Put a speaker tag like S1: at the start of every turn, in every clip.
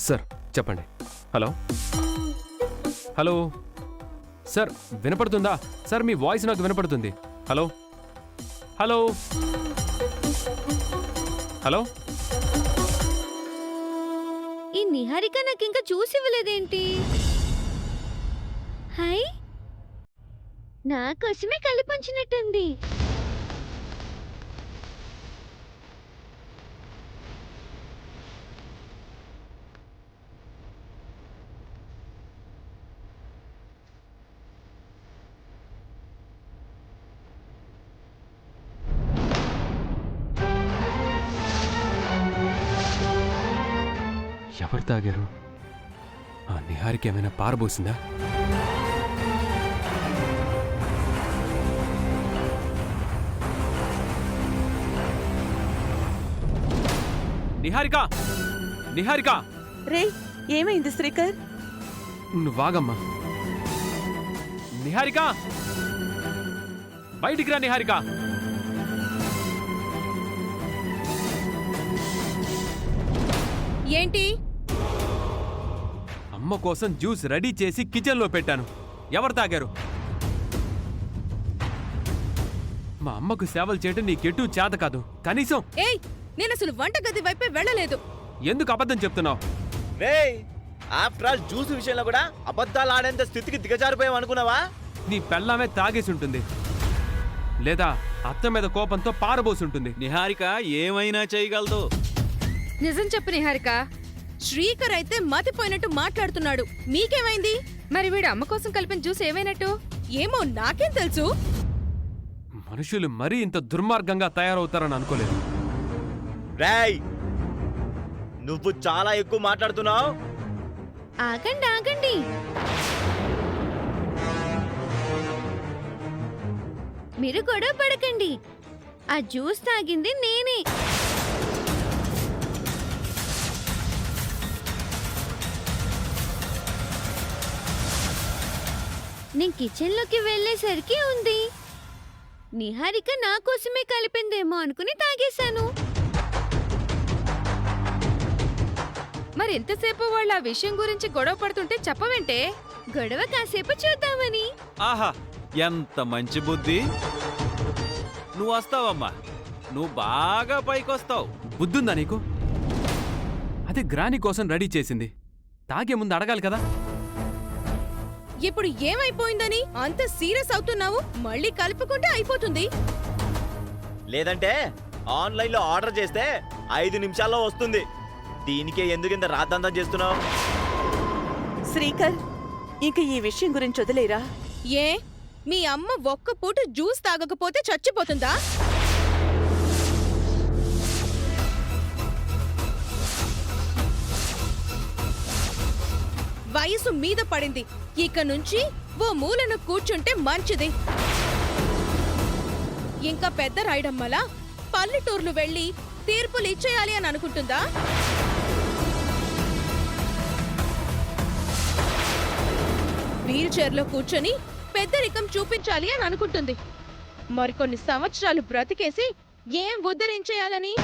S1: Sir చెప్పండి. Hello hello sir వినపడుతుందా? Sir మీ voice నాకు వినపడుతుంది. Hello hello hello.
S2: ఈ నిహారిక నాకింకా చూసి ఇవ్వలేదేంటి? హై, నా కోసమే కళ్ళు పంచినట్టుంది.
S1: ఎవరు తాగారు? ఆ నిహారిక ఏమైనా పారబోసిందా? నిహారిక, నిహారిక!
S3: రే, ఏమైంది శ్రీకర్?
S1: నువ్వు వాగమ్మా. నిహారిక, బయటికి రా నిహారిక.
S2: ఏంటి?
S1: అమ్మ కోసం జ్యూస్ రెడీ చేసి కిచెన్లో పెట్టాను. ఎవరు తాగారు? మా అమ్మకు సేవలు చేయడం నీకెటూ చేత కాదు. కనీసం
S2: ఏయ్, నేను అసలు వంటగది వైపే వెళ్ళలేదు.
S1: ఎందుకు అబద్ధం చెప్తున్నావు?
S4: రేయ్, ఆఫ్టర్ ఆల్ జ్యూస్ విషయంలో కూడా అబద్ధాలు ఆడేంత స్థితికి దిగజారిపోయాం అనుకున్నావా?
S1: నీ పెళ్ళామే తాగేసి ఉంటుంది, లేదా అత్త మీద కోపంతో పారబోసి ఉంటుంది.
S5: నిహారిక ఏమైనా చేయగలదు.
S2: నిజం చెప్పు నిహారిక. శ్రీకర్ అయితే మతిపోయినట్టు మాట్లాడుతున్నాడు. మీకేమైంది? మరి వీడు అమ్మ కోసం కలిపిన జ్యూస్ ఏమైనట్టు? ఏమో నాకేం తెలుసు.
S1: మనుషులు మరీ ఇంత దుర్మార్గంగా తయారవుతారని అనుకోలేదు.
S4: రేయ్, నువ్వు చాలా ఎక్కువ మాట్లాడుతున్నావు.
S2: ఆగండి ఆగండి. మీరు గొడవ పడకండి. ఆ జ్యూస్ తాగింది నేనే. నేను కిచెన్లోకి వెళ్ళేసరికి ఉంది. నిహారిక నా కోసమే కలిపిందేమో అనుకుని తాగేశాను. మరి ఎంతసేపు వాళ్ళు ఆ విషయం గురించి గొడవ పడుతుంటే చెప్పవేంటే? గొడవ కాసేపు చూద్దామని.
S5: ఆహా, ఎంత మంచి బుద్ధి. నువ్వు వస్తావమ్మా, నువ్వు బాగా పైకొస్తావు.
S1: బుద్ధుందా నీకు? అది గ్రాని కోసం రెడీ చేసింది. తాగే ముందు అడగాలి కదా.
S2: ఇప్పుడు ఏమైపోయిందని అంత సీరియస్ అవుతున్నావు? మళ్ళీ కలుపుకుంటే అయిపోతుంది.
S4: లేదంటే ఆన్లైన్లో ఆర్డర్ చేస్తే 5 నిమిషాల్లో వస్తుంది. దీనికే ఎందుకు ఇంత రాద్దంతం చేస్తున్నావు?
S3: శ్రీకర్, ఇంక ఈ విషయం గురించి వదిలేరా?
S2: ఏ, మీ అమ్మ ఒక్క పూట జ్యూస్ తాగకపోతే చచ్చిపోతుందా? వయసు మీద పడింది. ఇక నుంచి ఓ మూలను కూర్చుంటే మంచిది. ఇంకా పెద్ద రాయడమ్మలా పల్లెటూర్లు వెళ్ళి తీర్పులు ఇచ్చేయాలి అని అనుకుంటుందా? వీల్ చైర్లో కూర్చొని పెద్దరికం చూపించాలి అని అనుకుంటుంది. మరికొన్ని సంవత్సరాలు బ్రతికేసి ఏం ఉద్ధరించేయాలని?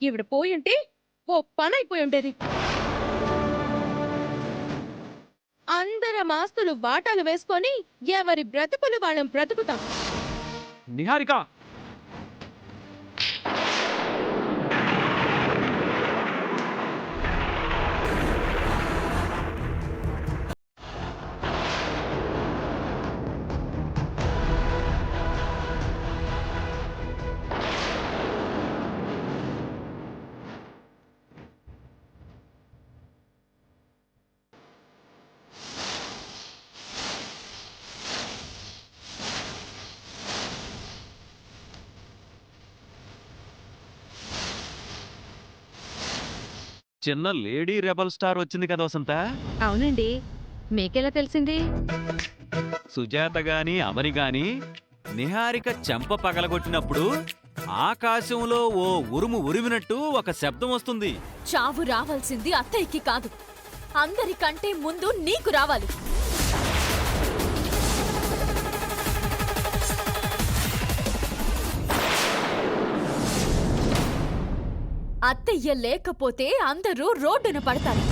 S2: ఈవిడ పోయింటే ఓ పని అయిపోయి ఉండేది. అందరం ఆస్తులు వాటాలు వేసుకొని ఎవరి బ్రతుకులు వాళ్ళం బ్రతుకుతాం.
S1: నిహారిక,
S5: చిన్న లేడీ రెబల్ స్టార్ వచ్చింది కదా వసంత.
S2: అవునండి, మీకెలా తెలిసింది?
S5: సుజాత గాని అమరి గాని నిహారిక చెంప పగలగొట్టినప్పుడు ఆకాశంలో ఓ ఉరుము ఉరిమినట్టు ఒక శబ్దం వస్తుంది.
S6: చావు రావాల్సింది అత్తయ్యకి కాదు, అందరికంటే ముందు నీకు రావాలి. అత్తయ్య లేకపోతే అందరూ రోడ్డున పడతారు,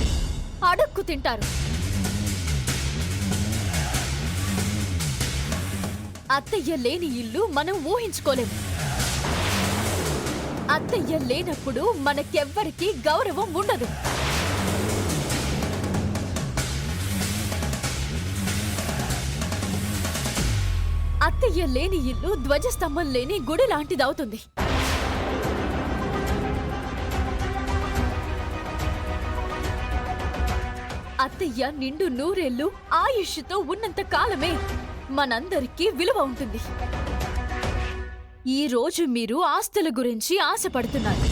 S6: అడుక్కు తింటారు. అత్తయ్య లేని ఇల్లు మనం ఊహించుకోలేము. అత్తయ్య లేనప్పుడు మనకెవ్వరికీ గౌరవం ఉండదు. అత్తయ్య లేని ఇల్లు ధ్వజస్తంభం లేని గుడి లాంటిదవుతుంది. అత్తయ్య నిండు నూరేళ్లు ఆయుష్తో ఉన్నంత కాలమే మనందరికీ విలువ ఉంటుంది. ఈ రోజు మీరు ఆస్తుల గురించి ఆశపడుతున్నారు.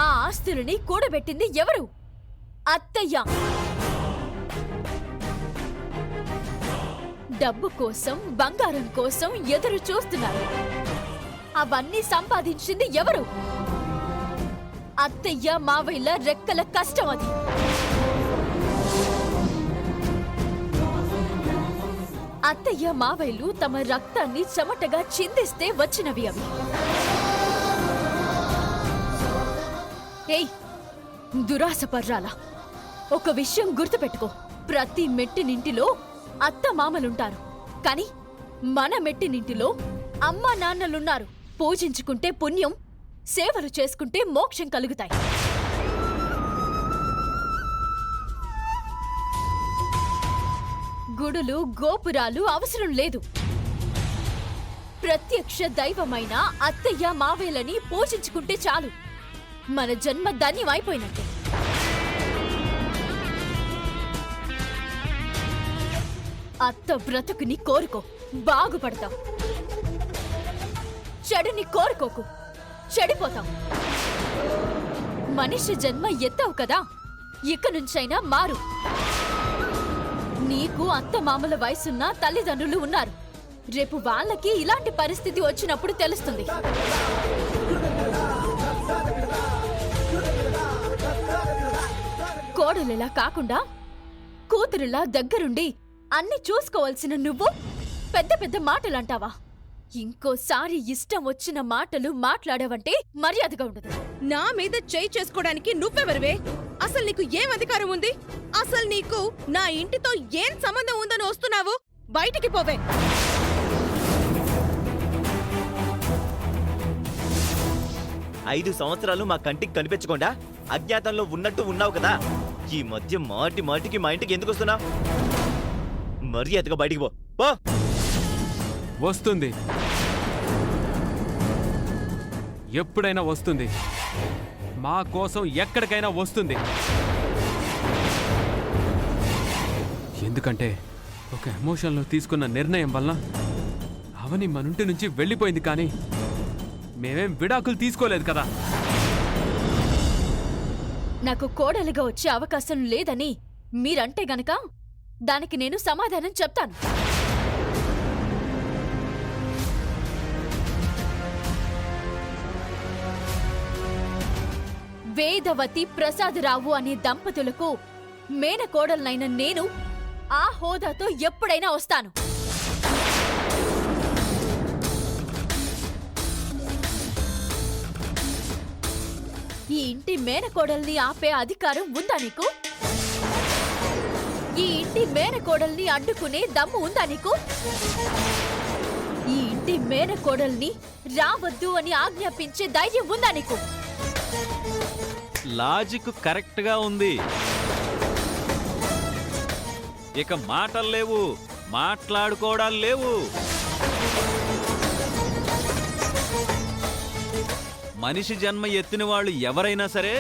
S6: ఆ ఆస్తులని కూడబెట్టింది ఎవరు? అత్తయ్య. డబ్బు కోసం, బంగారం కోసం ఎదురు చూస్తున్నారు. అవన్నీ సంపాదించింది ఎవరు? అత్తయ్య మావయ్యల రెక్కల కష్టం అది. అత్తయ్య మావయ్యలు తమ రక్తాన్ని చెమటగా చిందిస్తే వచ్చినవి అవి. ఏయ్ దురాశపర్రాలా, ఒక విషయం గుర్తుపెట్టుకో. ప్రతి మెట్టినింటిలో అత్త మామలుంటారు, కాని మన మెట్టినింటిలో అమ్మా నాన్నలున్నారు. పూజించుకుంటే పుణ్యం, సేవలు చేసుకుంటే మోక్షం కలుగుతాయి. గుడులు, గోపురాలు అవసరం లేదు. ప్రత్యక్ష దైవమైన అత్తయ్య మావేలని పూజించుకుంటే చాలు, మన జన్మ ధన్యమైపోయినట్టే. అత్త బ్రతుకుని కోరుకో, బాగుపడతావు. చెడుని కోరుకోకు, చెడిపోతావు. మనిషి జన్మ ఎత్తావు కదా, ఇక నుంచైనా మారు. నీకు అత్తమామల వయసున్న తల్లిదండ్రులు ఉన్నారు. రేపు వాళ్ళకి ఇలాంటి పరిస్థితి వచ్చినప్పుడు తెలుస్తుంది. కోడలిలా కాకుండా కూతురులా దగ్గరుండి అన్ని చూసుకోవాల్సిన నువ్వు పెద్ద పెద్ద మాటలంటావా? ఇంకోసారి ఇష్టం వచ్చిన మాటలు మాట్లాడావంటే మర్యాదగా ఉండదు.
S2: నా మీద చేయి చేసుకోవడానికి నువ్వెవరివే? అసలు నీకు ఏం అధికారం ఉంది? అసలు నీకు నా ఇంటితో ఏం సంబంధం ఉందని వస్తున్నావు? బయటికి పోవే.
S4: ఐదు సంవత్సరాలు మా కంటికి కనిపించకుండా అజ్ఞాతంలో ఉన్నట్టు ఉన్నావు కదా. ఈ మధ్య మాటి మాటికి మా ఇంటికి ఎందుకు వస్తున్నావు? మర్యాదగా బయటికి పో.
S1: వస్తుంది, ఎప్పుడైనా వస్తుంది. మా కోసం ఎక్కడికైనా వస్తుంది. ఎందుకంటే ఒక ఎమోషన్లో తీసుకున్న నిర్ణయం వలన అవని మనుంటి నుంచి వెళ్ళిపోయింది, కానీ మేమేం విడాకులు తీసుకోలేదు కదా.
S6: నాకు కోడలిగా వచ్చే అవకాశం లేదని మీరంటే గనక దానికి నేను సమాధానం చెప్తాను. వేదవతి ప్రసాదరావు అనే దంపతులకు మేనకోడలనైన నేను ఆ హోదాతో ఎప్పుడైనా వస్తాను. ఈ ఇంటి మేనకోడల్ని ఆపే అధికారం ఉందా నీకు? ఈ ఇంటి మేనకోడల్ని అడ్డుకునే దమ్ము ఉందా నీకు? ఈ ఇంటి మేనకోడల్ని రావద్దు అని ఆజ్ఞాపించే ధైర్యం ఉందా నీకు?
S5: లాజిక్ కరెక్ట్ గా ఉంది. ఇక మాటలు లేవు, మాట్లాడుకోవడాలు లేవు. మనిషి జన్మ ఎత్తిన వాళ్ళు ఎవరైనా సరే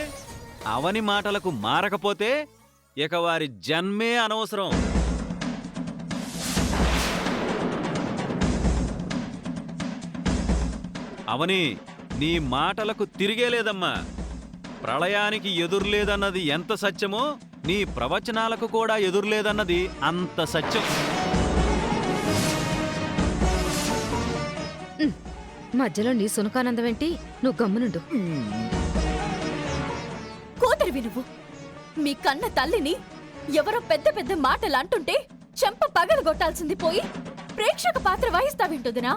S5: అవని మాటలకు మారకపోతే ఇక వారి జన్మే అనవసరం. అవని, నీ మాటలకు తిరిగే లేదమ్మా. ప్రళయానికి ఎదురులేదన్నది ఎంత సత్యమో నీ ప్రవచనాలకు కూడా ఎదురులేదన్నది అంత సత్యం.
S2: మధ్యలో నీ సునకానందమేంటి? నువ్వు గమ్మునుండు.
S6: కూతురివి నువ్వు. మీ కన్న తల్లిని ఎవరో పెద్ద పెద్ద మాటలు అంటుంటే చెంప పగలగొట్టాల్సింది పోయి ప్రేక్షక పాత్ర వహిస్తావింటుదినా?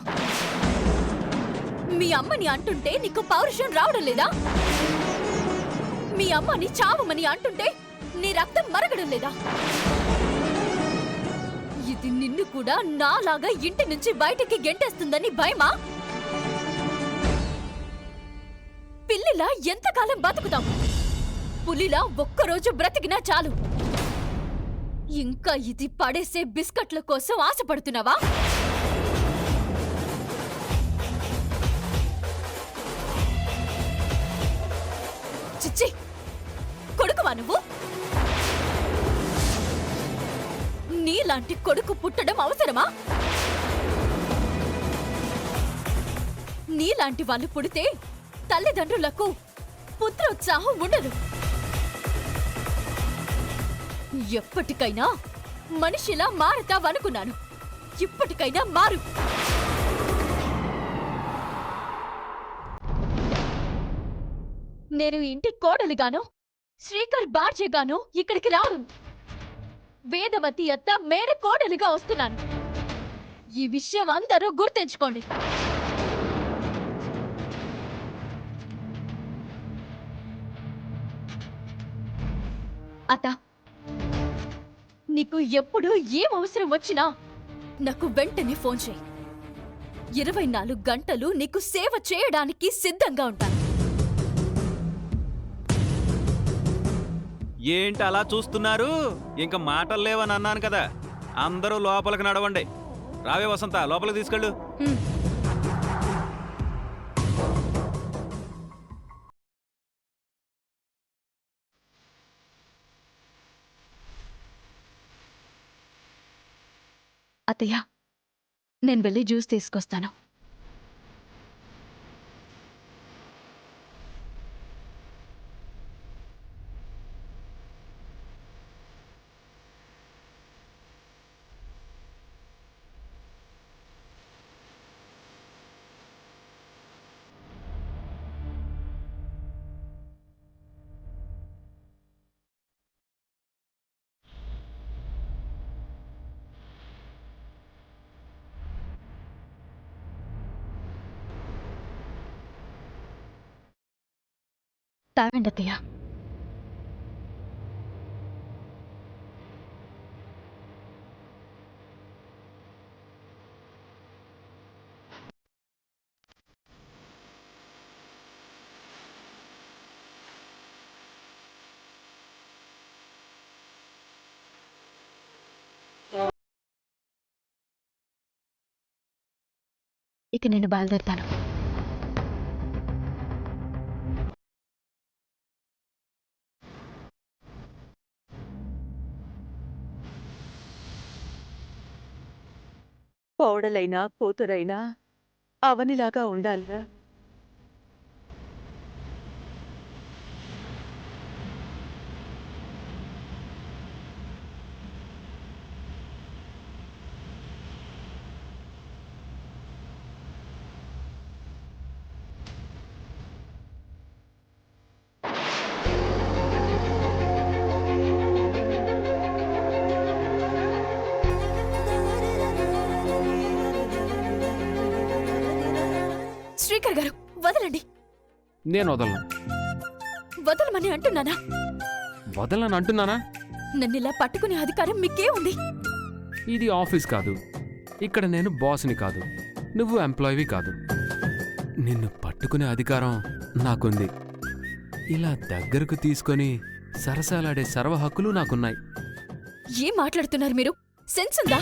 S6: మీ అమ్మని అంటుంటే నీకు పౌరుషం రావడం లేదా? మీ అమ్మని చావమని అంటుంటే నీ రక్తం మరగడం లేదా? ఇది నిన్ను కూడా నాలాగా ఇంటి నుంచి బయటికి గెంటేస్తుందని భయమా? పిల్లిలా ఎంతకాలం బతుకుతాం? పులిలా ఒక్కరోజు బ్రతికినా చాలు. ఇంకా ఇది పడేసే బిస్కట్ల కోసం ఆశపడుతున్నావా? చిచ్చి, కొడుకువా నువ్వు? నీలాంటి కొడుకు పుట్టడం అవసరమా? నీలాంటి వాళ్ళు పుడితే తల్లిదండ్రులకు పుత్రోత్సాహం ఉండదు. ఎప్పటికైనా మనిషిలా మారతావనుకున్నాను. ఇప్పటికైనా మారు. నేను ఇంటి కోడలిగాను, శ్రీకర్ బార్జేగాను ఇక్కడికి రాను. వేదవతి అత్త మేడ కోడలిగా వస్తున్నాను. ఈ విషయం అందరూ గుర్తుంచుకోండి. అత్త, నీకు ఎప్పుడు ఏం అవసరం వచ్చినా నాకు వెంటనే ఫోన్ చేయి. 24 గంటలు నీకు సేవ చేయడానికి సిద్ధంగా ఉంటాను.
S5: ఏంటి అలా చూస్తున్నారు? ఇంక మాటలు లేవని అన్నాను కదా. అందరూ లోపలికి నడవండి. రావే వసంత, లోపలికి తీసుకెళ్ళు.
S6: అత్తయ్య, నేను వెళ్ళి జ్యూస్ తీసుకొస్తాను. తాగండి అత్తయ్య. ఇక నేను బయలుదేరుతాను.
S3: కోడలైనా కూతురైనా అవనిలాగా ఉండాలిరా.
S6: శ్రీకర్ గారు, వదలండి.
S1: నేను వదలను.
S6: వదలమని అంటున్నానా?
S1: వదలను అంటున్నానా?
S6: నన్నిలా పట్టుకునే అధికారం మీకే ఉంది.
S1: ఇది ఆఫీస్ కాదు. ఇక్కడ నేను బాస్ని కాదు, నువ్వు ఎంప్లాయీవి కాదు. నిన్ను పట్టుకునే అధికారం నాకుంది. ఇలా దగ్గరకు తీసుకొని సరసాలాడే సర్వ హక్కులు నాకున్నాయి.
S6: ఏం మాట్లాడుతున్నారు మీరు? సెన్స్ ఉందా?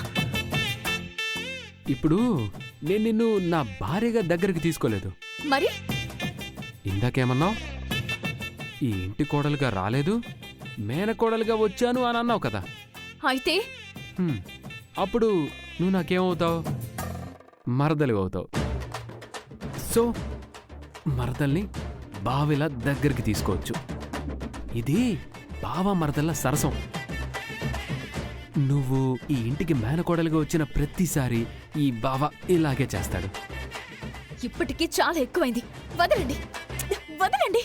S1: ఇప్పుడు నేను నిన్ను నా భార్యగా దగ్గరికి తీసుకోలేదు.
S6: మరి
S1: ఇందాకేమన్నావు? ఈ ఇంటి కోడలుగా రాలేదు, మేనకోడలుగా వచ్చాను అని అన్నావు కదా.
S6: అయితే
S1: అప్పుడు నువ్వు నాకేమవుతావు? మరదలి అవుతావు. సో మరదల్ని బావిలా దగ్గరికి తీసుకోవచ్చు. ఇది బావ మరదల్ల సరసం. నువ్వు ఈ ఇంటికి మేనకోడలుగా వచ్చిన ప్రతిసారి ఈ బావ ఇలాగే చేస్తాడు.
S6: ఇప్పటికీ చాలా ఎక్కువైంది. వదలండి, వదలండి.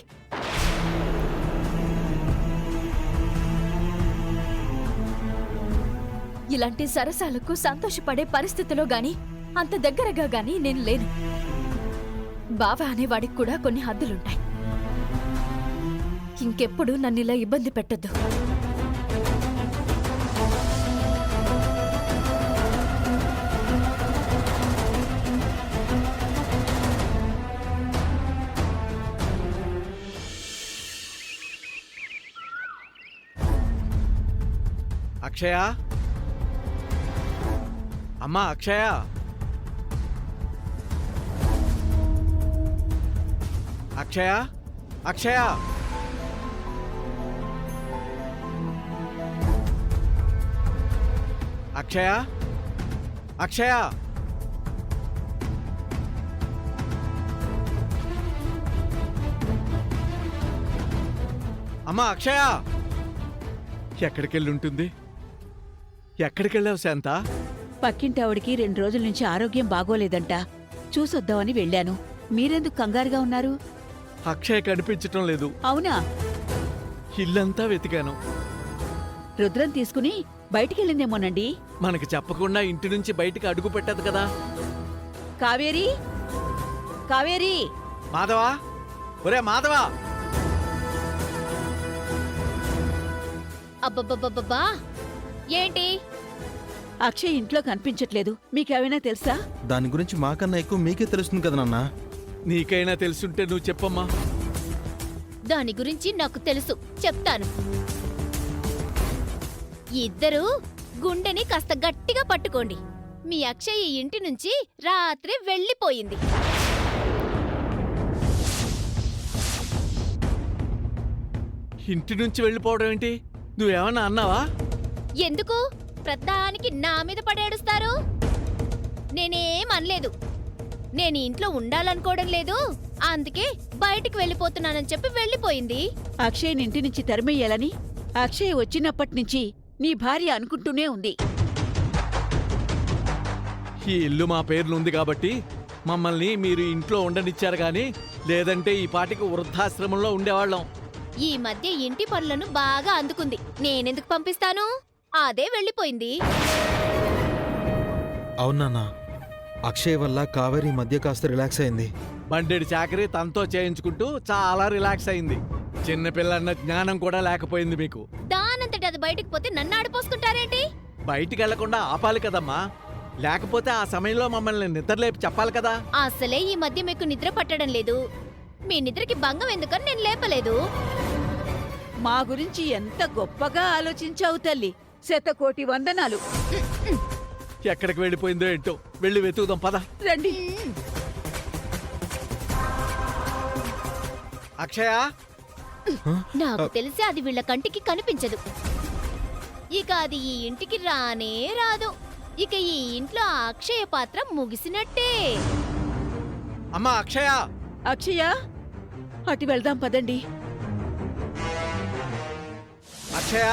S6: ఇలాంటి సరసాలకు సంతోషపడే పరిస్థితిలో గాని, అంత దగ్గరగా గాని నేను లేను. బావ అనేవాడికి కూడా కొన్ని హద్దులుంటాయి. ఇంకెప్పుడు నన్ను ఇలా ఇబ్బంది పెట్టద్దు.
S7: అక్షయ, అమ్మా అక్షయ, అక్షయ, అక్షయ, అక్షయ, అక్షయ, అమ్మా అక్షయ, ఎక్కడికెళ్ళి ఉంటుంది? ఎక్కడికెళ్ళావు శాంత?
S3: పక్కింటావిడికి 2 రోజుల నుంచి ఆరోగ్యం బాగోలేదంట. చూసొద్దామని వెళ్ళాను. మీరెందుకు కంగారుగా ఉన్నారు?
S7: అక్షయ కనిపించటం లేదు.
S3: అవునా?
S7: ఇల్లంతా వెతికాను.
S3: రుద్రం తీసుకుని బయటికెళ్ళిందేమోనండి.
S7: మనకి చెప్పకుండా ఇంటి నుంచి బయటికి అడుగు పెట్టదు కదా.
S3: కావేరి, కావేరి,
S7: మాధవా, ఒరే మాధవా!
S6: అబ్బబ్బబ్బబ్బా, ఏంటి?
S3: అక్షయ్ ఇంట్లో కనిపించట్లేదు. మీకేమైనా తెలుసా?
S8: దాని గురించి మాకన్నా ఎక్కువ మీకే తెలుస్తుంది కదా నాన్న.
S7: నీకైనా తెలుసుంటే నువ్వు చెప్పమ్మా.
S6: దాని గురించి నాకు తెలుసు, చెప్తాను. ఇద్దరూ గుండెని కాస్త గట్టిగా పట్టుకోండి. మీ అక్షయ్ ఈ ఇంటి నుంచి రాత్రి వెళ్ళిపోయింది.
S7: ఇంటి నుంచి వెళ్ళిపోవడం ఏంటి? నువ్వేమన్నా అన్నావా?
S6: ఎందుకు ప్రతిదానికి నా మీద పడేడుస్తారు? నేనేం అనలేదు. నేను ఇంట్లో ఉండాలనుకోవడం లేదు, అందుకే బయటికి వెళ్ళిపోతున్నానని చెప్పి వెళ్ళిపోయింది.
S3: అక్షయ్ని ఇంటి నుంచి తరిమేయాలని అక్షయ్ వచ్చినప్పటి నుంచి నీ భార్య అనుకుంటూనే ఉంది.
S7: ఈ ఇల్లు మా పేర్లు ఉంది కాబట్టి మమ్మల్ని మీరు ఇంట్లో ఉండనిచ్చారు గాని లేదంటే ఈ పాటికి వృద్ధాశ్రమంలో ఉండేవాళ్ళం.
S6: ఈ మధ్య ఇంటి పనులను బాగా అందుకుంది. నేనెందుకు పంపిస్తాను? అదే వెళ్ళిపోయింది.
S8: అవునన్నా, అక్షయ్ వల్ల కావేరి ఈ మధ్య కాస్త రిలాక్స్ అయింది.
S7: బండెడి చాకరీ తనతో చేయించుకుంటూ చాలా రిలాక్స్ అయింది. చిన్నపిల్లన్న జ్ఞానం కూడా లేకపోయింది మీకు.
S6: దానంతటి అది బయటికి పోతే నన్ను ఆడిపోసుకుంటారేంటి?
S7: బయటికి వెళ్లకుండా ఆపాలి కదమ్మా. లేకపోతే ఆ సమయంలో మమ్మల్ని నిద్రలేపి చెప్పాలి కదా.
S6: అసలే ఈ మధ్య మీకు నిద్ర పట్టడం లేదు. మీ నిద్రకి భంగం ఎందుకని నేను లేపలేదు.
S3: మా గురించి ఎంత గొప్పగా ఆలోచించావు తల్లి. 100,000,000 వందనాలు.
S7: ఎక్కడికి వెళ్ళిపోయిందో ఏంటో, వెళ్ళి వెతుకుదాం పద.
S3: రండి.
S7: అక్షయ,
S6: నాకు తెలిసి అది వీళ్ళ కంటికి కనిపించదు. ఇక అది ఈ ఇంటికి రానే రాదు. ఇక ఈ ఇంట్లో ఆ అక్షయ పాత్ర ముగిసినట్టే.
S7: అమ్మా అక్షయ,
S3: అక్షయ, అటు వెళ్దాం పదండి.
S7: అక్షయ,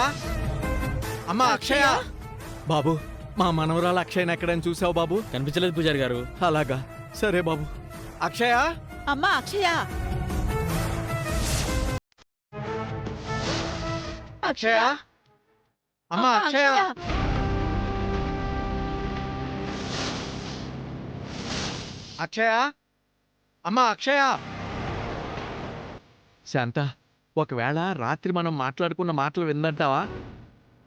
S7: అమ్మా అక్షయ. బాబు, మా మనవరాలు అక్షయని ఎక్కడని చూసావు బాబు?
S9: కనిపించలేదు పూజారి గారు.
S7: అలాగా, సరే బాబు. అక్షయ,
S3: అమ్మా అక్షయ,
S7: అక్షయ, అమ్మా అక్షయ. అక్షయ, అమ్మా అక్షయ. శాంత, ఒకవేళ రాత్రి మనం మాట్లాడుకున్న మాటలు విందంటావా?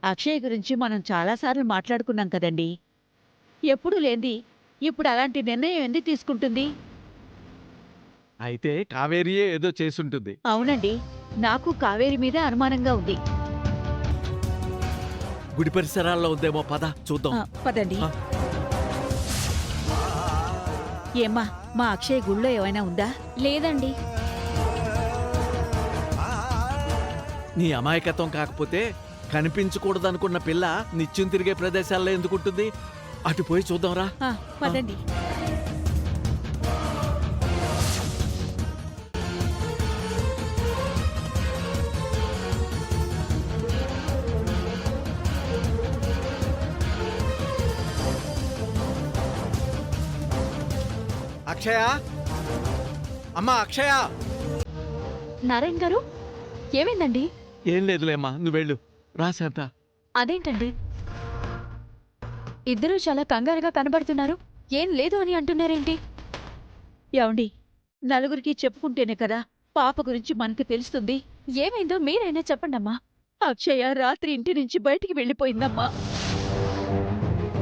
S3: అక్షయ్ గురించి మనం చాలాసార్లు మాట్లాడుకున్నాం కదండి. ఎప్పుడు లేంది ఇప్పుడు అలాంటి నిర్ణయం ఎందుకు తీసుకుంటుంది?
S7: అయితే కావేరియే ఏదో చేసుంటుంది.
S3: అవునండి, నాకు కావేరి మీద అనుమానంగా ఉంది.
S7: గుడి పరిసరాల్లో ఉందేమో, పద చూద్దాం.
S3: పదండి.
S7: ఆ.
S3: ఏమ్మా, మా అక్షయ్ గుళ్ళో ఏమైనా ఉందా?
S6: లేదండి.
S7: నీ అమాయకత్వం కాకపోతే కనిపించకూడదనుకున్న పిల్ల నిత్యం తిరిగే ప్రదేశాల్లో ఎందుకుంటుంది? అటు పోయి చూద్దాంరా.
S3: పదండి.
S7: అక్షయ, అమ్మా అక్షయ.
S6: నారాయణ గారు, ఏమైందండి?
S7: ఏం లేదులేమ్మా, నువ్వు వెళ్ళు. రాశాంత.
S6: అదేంటండి, ఇద్దరూ చాలా కంగారుగా కనబడుతున్నారు. ఏం లేదు అని అంటున్నారేంటి?
S3: ఏమండి, నలుగురికి చెప్పుకుంటేనే కదా పాప గురించి మనకు తెలుస్తుంది.
S6: ఏమైందో మీరైనా చెప్పండమ్మా.
S3: అక్షయ రాత్రి ఇంటి నుంచి బయటికి వెళ్ళిపోయిందమ్మా.